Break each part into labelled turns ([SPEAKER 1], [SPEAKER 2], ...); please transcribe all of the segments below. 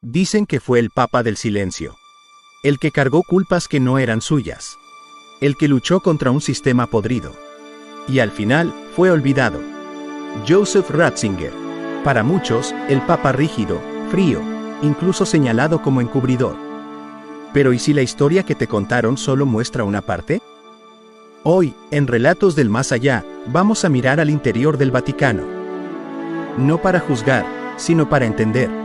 [SPEAKER 1] Dicen que fue el Papa del Silencio. El que cargó culpas que no eran suyas. El que luchó contra un sistema podrido. Y al final, fue olvidado. Joseph Ratzinger. Para muchos, el Papa rígido, frío, incluso señalado como encubridor. Pero ¿y si la historia que te contaron solo muestra una parte? Hoy, en Relatos del Más Allá, vamos a mirar al interior del Vaticano. No para juzgar, sino para entender.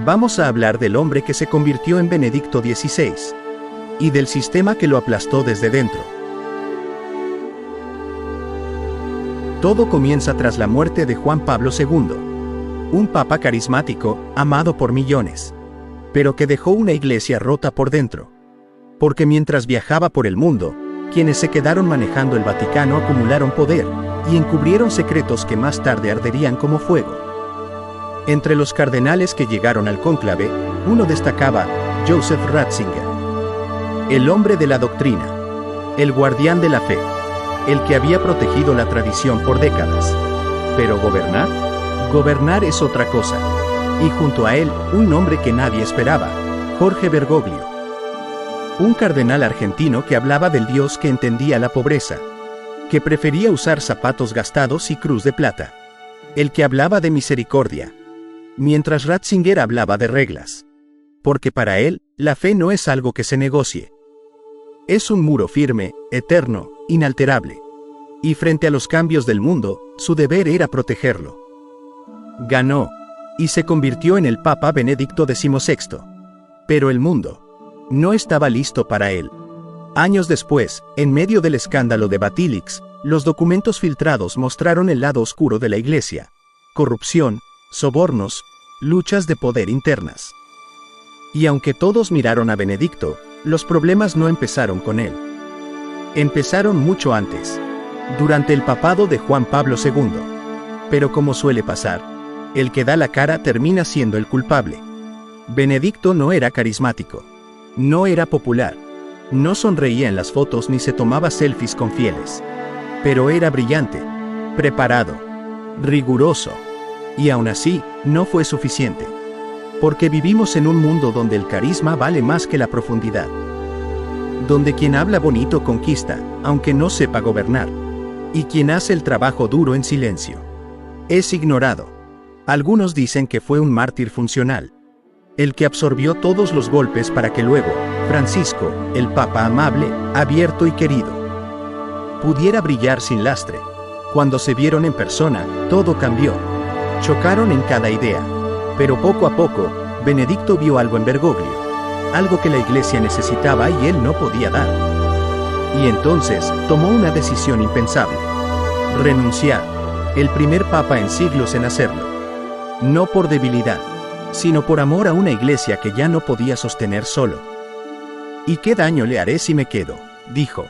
[SPEAKER 1] Vamos a hablar del hombre que se convirtió en Benedicto XVI. Y del sistema que lo aplastó desde dentro. Todo comienza tras la muerte de Juan Pablo II. Un papa carismático, amado por millones. Pero que dejó una iglesia rota por dentro. Porque mientras viajaba por el mundo, quienes se quedaron manejando el Vaticano acumularon poder, y encubrieron secretos que más tarde arderían como fuego. Entre los cardenales que llegaron al cónclave, uno destacaba, Joseph Ratzinger. El hombre de la doctrina. El guardián de la fe. El que había protegido la tradición por décadas. Pero gobernar. Gobernar es otra cosa. Y junto a él, un nombre que nadie esperaba, Jorge Bergoglio. Un cardenal argentino que hablaba del Dios que entendía la pobreza, que prefería usar zapatos gastados y cruz de plata. El que hablaba de misericordia, mientras Ratzinger hablaba de reglas. Porque para él, la fe no es algo que se negocie. Es un muro firme, eterno, inalterable. Y frente a los cambios del mundo, su deber era protegerlo. Ganó, y se convirtió en el Papa Benedicto XVI. Pero el mundo no estaba listo para él. Años después, en medio del escándalo de Batilix, los documentos filtrados mostraron el lado oscuro de la Iglesia. Corrupción, sobornos, luchas de poder internas. Y aunque todos miraron a Benedicto, los problemas no empezaron con él. Empezaron mucho antes, durante el papado de Juan Pablo II. Pero como suele pasar, el que da la cara termina siendo el culpable. Benedicto no era carismático. No era popular. No sonreía en las fotos ni se tomaba selfies con fieles. Pero era brillante, preparado, riguroso. Y aún así, no fue suficiente. Porque vivimos en un mundo donde el carisma vale más que la profundidad. Donde quien habla bonito conquista, aunque no sepa gobernar. Y quien hace el trabajo duro en silencio es ignorado. Algunos dicen que fue un mártir funcional. El que absorbió todos los golpes para que luego, Francisco, el Papa amable, abierto y querido, pudiera brillar sin lastre. Cuando se vieron en persona, todo cambió. Chocaron en cada idea. Pero poco a poco, Benedicto vio algo en Bergoglio. Algo que la iglesia necesitaba y él no podía dar. Y entonces, tomó una decisión impensable. Renunciar. El primer papa en siglos en hacerlo. No por debilidad, sino por amor a una iglesia que ya no podía sostener solo. ¿Y qué daño le haré si me quedo?, dijo.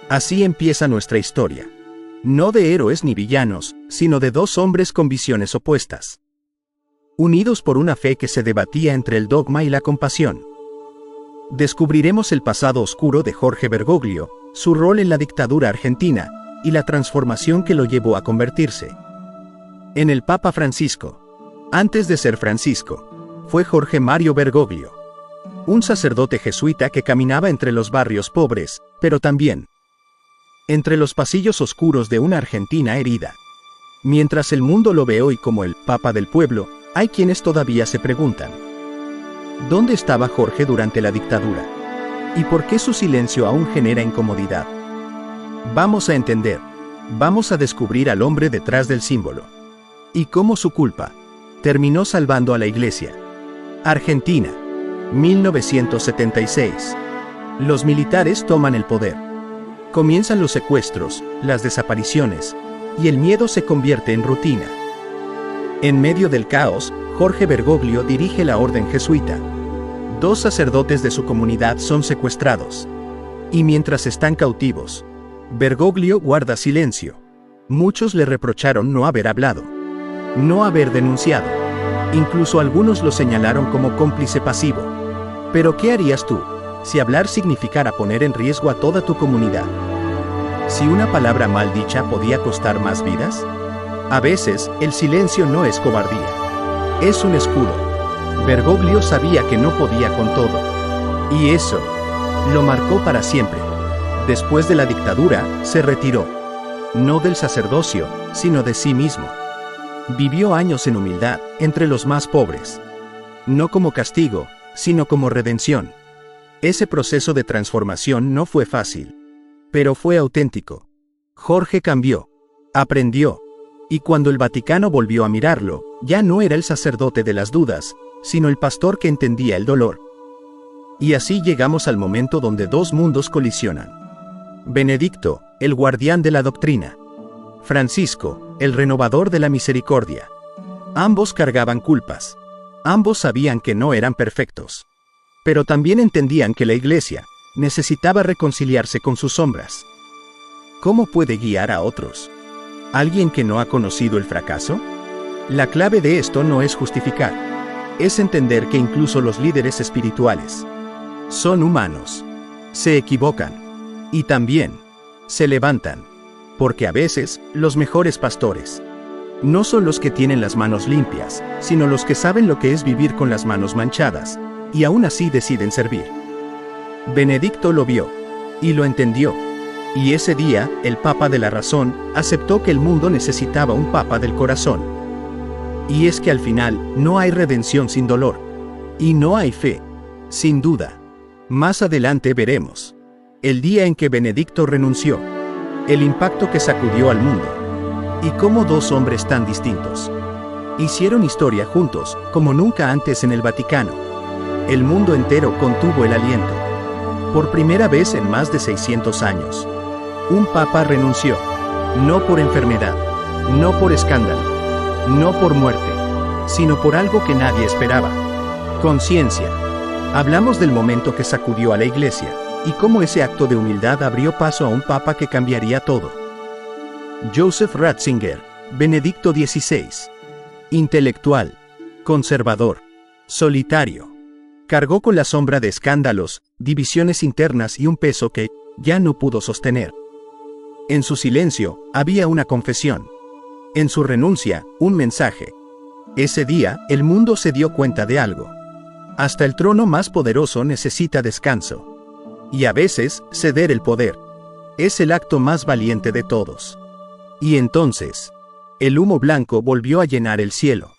[SPEAKER 1] Así empieza nuestra historia. No de héroes ni villanos, sino de dos hombres con visiones opuestas. Unidos por una fe que se debatía entre el dogma y la compasión. Descubriremos el pasado oscuro de Jorge Bergoglio, su rol en la dictadura argentina, y la transformación que lo llevó a convertirse en el Papa Francisco. Antes de ser Francisco, fue Jorge Mario Bergoglio, un sacerdote jesuita que caminaba entre los barrios pobres, pero también entre los pasillos oscuros de una Argentina herida. Mientras el mundo lo ve hoy como el Papa del pueblo, hay quienes todavía se preguntan: ¿dónde estaba Jorge durante la dictadura? ¿Y por qué su silencio aún genera incomodidad? Vamos a entender, vamos a descubrir al hombre detrás del símbolo. Y cómo su culpa terminó salvando a la iglesia. Argentina, 1976. Los militares toman el poder. Comienzan los secuestros, las desapariciones, y el miedo se convierte en rutina. En medio del caos, Jorge Bergoglio dirige la orden jesuita. Dos sacerdotes de su comunidad son secuestrados. Y mientras están cautivos, Bergoglio guarda silencio. Muchos le reprocharon no haber hablado, no haber denunciado. Incluso algunos lo señalaron como cómplice pasivo. Pero ¿qué harías tú, si hablar significara poner en riesgo a toda tu comunidad? Si una palabra mal dicha podía costar más vidas. A veces, el silencio no es cobardía. Es un escudo. Bergoglio sabía que no podía con todo. Y eso lo marcó para siempre. Después de la dictadura, se retiró. No del sacerdocio, sino de sí mismo. Vivió años en humildad, entre los más pobres. No como castigo, sino como redención. Ese proceso de transformación no fue fácil, pero fue auténtico. Jorge cambió, aprendió, y cuando el Vaticano volvió a mirarlo, ya no era el sacerdote de las dudas, sino el pastor que entendía el dolor. Y así llegamos al momento donde dos mundos colisionan. Benedicto, el guardián de la doctrina. Francisco, el renovador de la misericordia. Ambos cargaban culpas. Ambos sabían que no eran perfectos. Pero también entendían que la Iglesia necesitaba reconciliarse con sus sombras. ¿Cómo puede guiar a otros? ¿Alguien que no ha conocido el fracaso? La clave de esto no es justificar. Es entender que incluso los líderes espirituales son humanos. Se equivocan. Y también se levantan. Porque a veces, los mejores pastores no son los que tienen las manos limpias, sino los que saben lo que es vivir con las manos manchadas, y aún así deciden servir. Benedicto lo vio, y lo entendió. Y ese día, el Papa de la Razón aceptó que el mundo necesitaba un Papa del corazón. Y es que al final, no hay redención sin dolor. Y no hay fe, sin duda. Más adelante veremos el día en que Benedicto renunció, el impacto que sacudió al mundo, y cómo dos hombres tan distintos hicieron historia juntos, como nunca antes en el Vaticano. El mundo entero contuvo el aliento. Por primera vez en más de 600 años, un papa renunció, no por enfermedad, no por escándalo, no por muerte, sino por algo que nadie esperaba: conciencia. Hablamos del momento que sacudió a la Iglesia, y cómo ese acto de humildad abrió paso a un papa que cambiaría todo. Joseph Ratzinger, Benedicto XVI. Intelectual, conservador, solitario. Cargó con la sombra de escándalos, divisiones internas y un peso que ya no pudo sostener. En su silencio, había una confesión. En su renuncia, un mensaje. Ese día, el mundo se dio cuenta de algo. Hasta el trono más poderoso necesita descanso. Y a veces, ceder el poder es el acto más valiente de todos. Y entonces, el humo blanco volvió a llenar el cielo.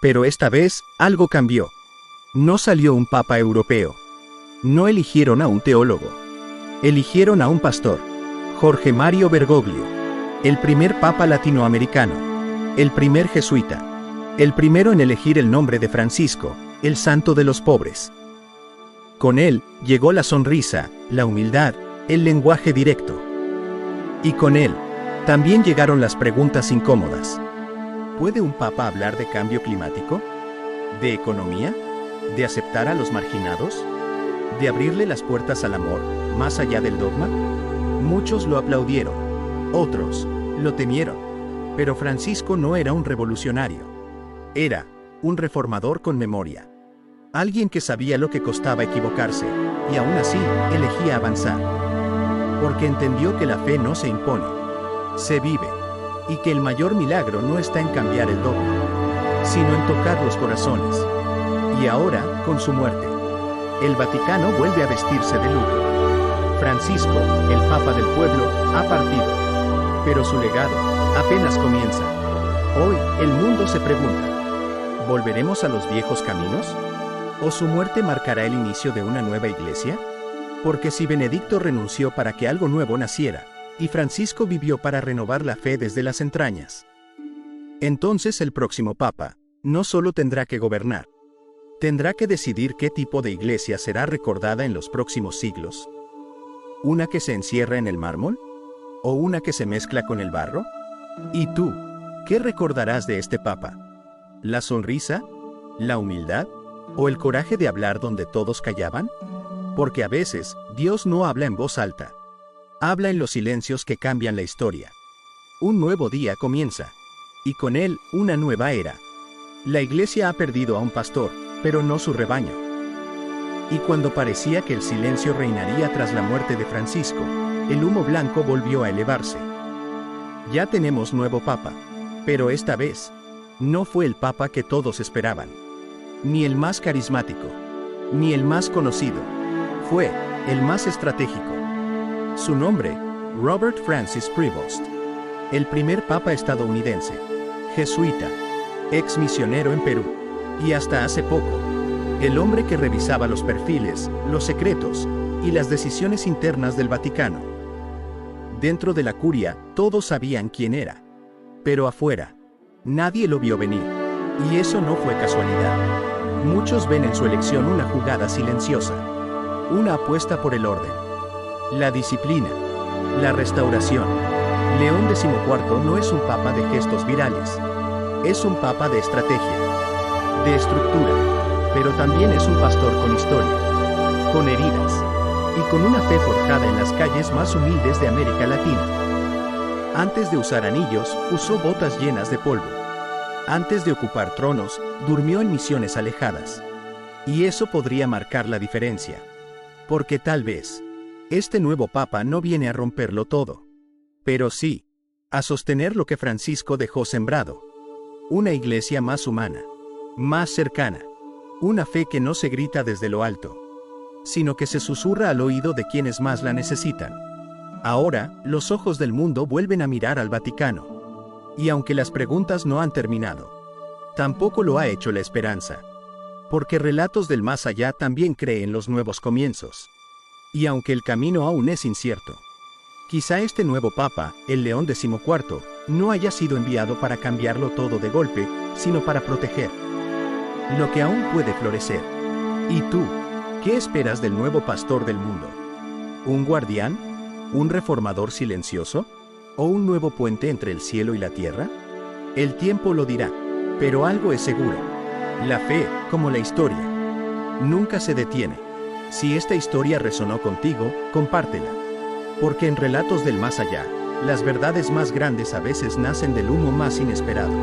[SPEAKER 1] Pero esta vez, algo cambió. No salió un papa europeo. No eligieron a un teólogo. Eligieron a un pastor. Jorge Mario Bergoglio. El primer papa latinoamericano. El primer jesuita. El primero en elegir el nombre de Francisco, el santo de los pobres. Con él, llegó la sonrisa, la humildad, el lenguaje directo. Y con él, también llegaron las preguntas incómodas. ¿Puede un papa hablar de cambio climático? ¿De economía? ¿De aceptar a los marginados? ¿De abrirle las puertas al amor, más allá del dogma? Muchos lo aplaudieron, otros lo temieron. Pero Francisco no era un revolucionario. Era un reformador con memoria. Alguien que sabía lo que costaba equivocarse, y aún así, elegía avanzar. Porque entendió que la fe no se impone, se vive, y que el mayor milagro no está en cambiar el dogma, sino en tocar los corazones. Y ahora, con su muerte, el Vaticano vuelve a vestirse de luto. Francisco, el Papa del pueblo, ha partido. Pero su legado apenas comienza. Hoy, el mundo se pregunta: ¿volveremos a los viejos caminos? ¿O su muerte marcará el inicio de una nueva iglesia? Porque si Benedicto renunció para que algo nuevo naciera, y Francisco vivió para renovar la fe desde las entrañas, entonces el próximo Papa no solo tendrá que gobernar, tendrá que decidir qué tipo de iglesia será recordada en los próximos siglos. ¿Una que se encierra en el mármol? ¿O una que se mezcla con el barro? ¿Y tú, qué recordarás de este Papa? ¿La sonrisa? ¿La humildad? ¿O el coraje de hablar donde todos callaban? Porque a veces, Dios no habla en voz alta. Habla en los silencios que cambian la historia. Un nuevo día comienza. Y con él, una nueva era. La Iglesia ha perdido a un pastor, pero no su rebaño. Y cuando parecía que el silencio reinaría tras la muerte de Francisco, el humo blanco volvió a elevarse. Ya tenemos nuevo Papa. Pero esta vez, no fue el Papa que todos esperaban. Ni el más carismático, ni el más conocido. Fue el más estratégico. Su nombre, Robert Francis Prevost. El primer papa estadounidense, jesuita, ex misionero en Perú, y hasta hace poco, el hombre que revisaba los perfiles, los secretos y las decisiones internas del Vaticano. Dentro de la curia, todos sabían quién era, pero afuera, nadie lo vio venir, y eso no fue casualidad. Muchos ven en su elección una jugada silenciosa, una apuesta por el orden, la disciplina, la restauración. León XIV no es un papa de gestos virales, es un papa de estrategia, de estructura, pero también es un pastor con historia, con heridas, y con una fe forjada en las calles más humildes de América Latina. Antes de usar anillos, usó botas llenas de polvo. Antes de ocupar tronos, durmió en misiones alejadas. Y eso podría marcar la diferencia. Porque tal vez, este nuevo papa no viene a romperlo todo. Pero sí, a sostener lo que Francisco dejó sembrado. Una iglesia más humana, más cercana. Una fe que no se grita desde lo alto, sino que se susurra al oído de quienes más la necesitan. Ahora, los ojos del mundo vuelven a mirar al Vaticano. Y aunque las preguntas no han terminado, tampoco lo ha hecho la esperanza. Porque Relatos del Más Allá también cree en los nuevos comienzos. Y aunque el camino aún es incierto, quizá este nuevo Papa, el León XIV, no haya sido enviado para cambiarlo todo de golpe, sino para proteger lo que aún puede florecer. ¿Y tú? ¿Qué esperas del nuevo pastor del mundo? ¿Un guardián? ¿Un reformador silencioso? ¿O un nuevo puente entre el cielo y la tierra? El tiempo lo dirá, pero algo es seguro. La fe, como la historia, nunca se detiene. Si esta historia resonó contigo, compártela. Porque en Relatos del Más Allá, las verdades más grandes a veces nacen del humo más inesperado.